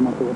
ورحمته.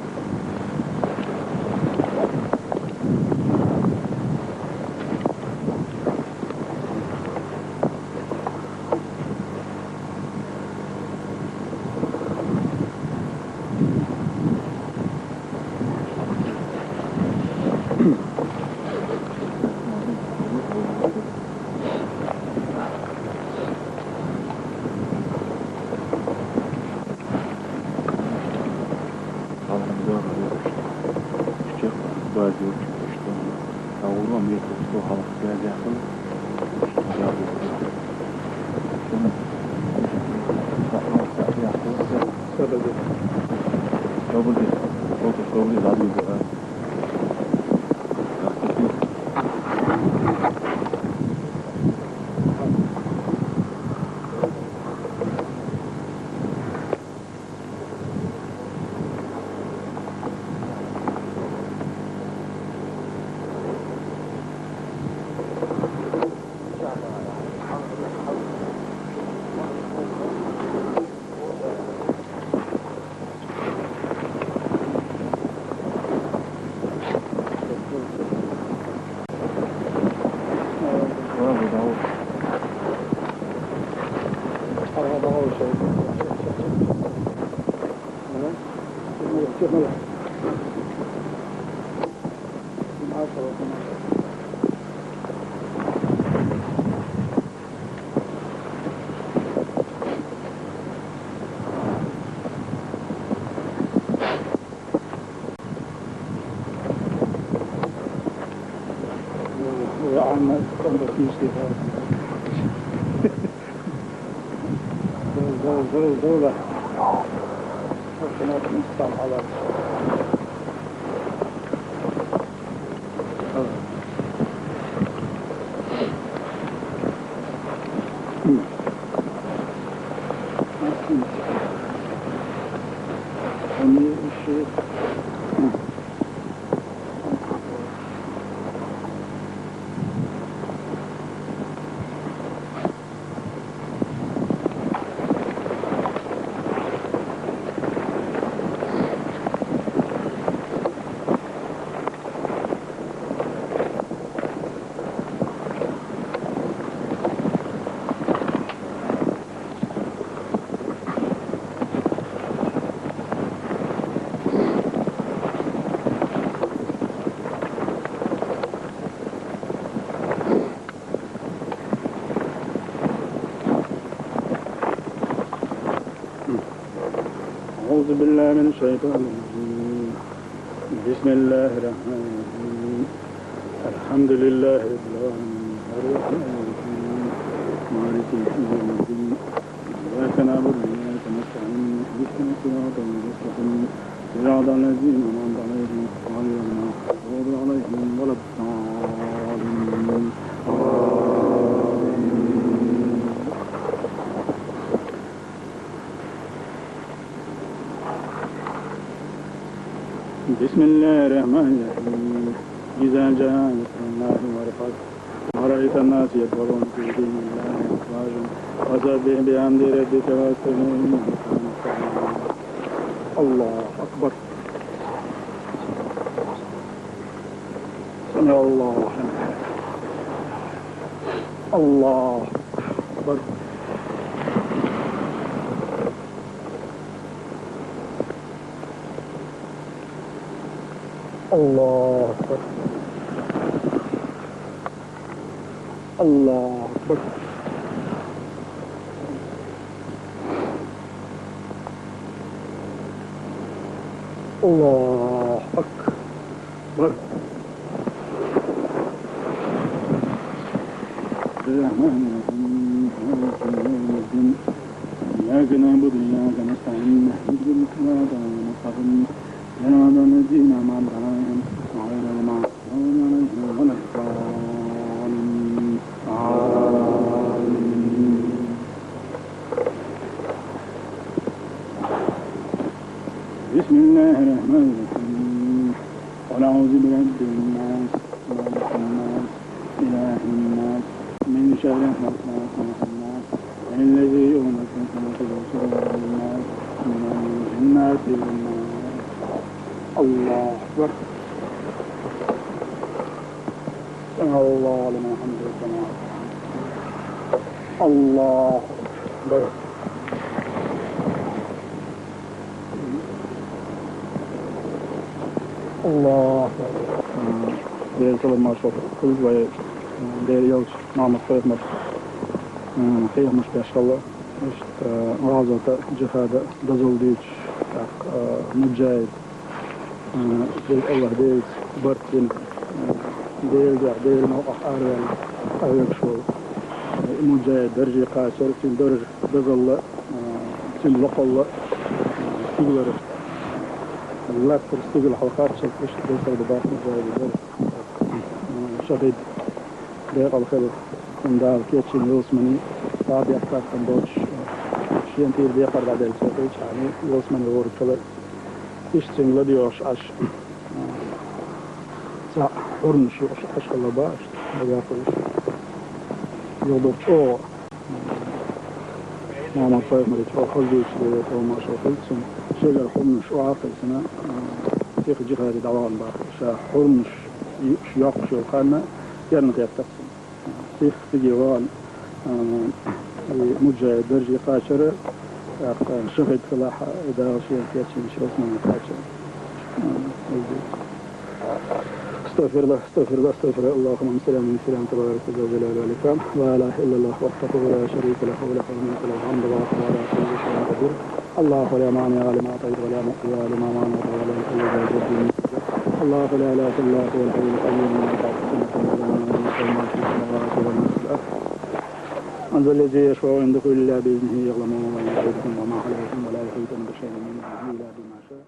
دولة وكانت مستعملة على أعوذ بالله من الشيطان الرجيم. بسم الله الرحمن الرحيم. الحمد لله رب العالمين الرحمن الرحيم مالك يوم الدين إياك نعبد وإياك نستعين اهدنا الصراط المستقيم صراط الذين أنعمت عليهم غير المغضوب عليهم ولا الضالين. بسم الله الرحمن الرحيم. إذا جاء نصر الله والفتح ورأيت الناس يدخلون في دين الله أفواجا فسبح بحمد ربك واستغفره إنه كان توابا. الله أكبر. سمع الله لمن الله أكبر. الله أكبر. الله أكبر. الله أكبر. الرحمن الرحيم مالك يوم الدين إياك نعبد وإياك نستعين اهدنا الصراط المستقيم صراط الذين أنعمت عليهم غير المغضوب عليهم ولا الضالين. بسم الله الرحمن الرحيم. قل أعوذ برب الناس مالك الناس إله الناس من شر الوسواس الخناس الذي يوسوس في صدور الناس من الجنة والناس. الله أكبر. سمع الله لمن حمده ربنا. الله أكبر. الله أكبر. Değerli salam maşallah. Kız ve değerli yolcu Mahmut Soyatmaz. Kıyılmış maşallah. İşte Gazata, cihada, dazıldıç, mücahid. Allah değil, Bartın, değil mevqaf arvel, ayık şu. Mücahid, derci kaçar, sin derc, dazılla, sin loqalla, sigları. Allah ترستيق الحلقات شكلش توصل بباقي الجاهل شهيد ديق الخير كندار كيتشين يوسمني بعد يحتاج كندوش شيء انتير بيقر بعد السوقيش يعني يوسمني غور كلا يشتين لديوش عش سا حرنش يوش عش الله باش بيقرش يوضوش او ما صاير مريض او خلديش او ما شو خلصم شجر حرنش او عاقل سنة تيخ جهاد دوام باخ شا حرنش يقش القانا يرنق يقتصم تيخ تجيوان مجاهد درجي قاشرة شهد فلاحة إذا شيء كيتشين شو اسمه قاشرة استغفر الله استغفر الله استغفر الله اللهم سلام من سلام تبارك وجلاله والإكرام لا إله إلا الله وحده لا شريك له وله الملك وله الحمد وله على كل شيء قدير الله لا مانع لما أعطيت ولا معطي لما منعت ولا يحل ذا الجد الله لا إله إلا هو الحي القيوم لا تأخذه سنة ولا نوم له ما في السماوات وما في الأرض من ذا الذي يشفع عنده إلا بإذنه يعلم ما بين أيديهم وما خلفهم ولا يحيطون بشيء من علمه إلا بما شاء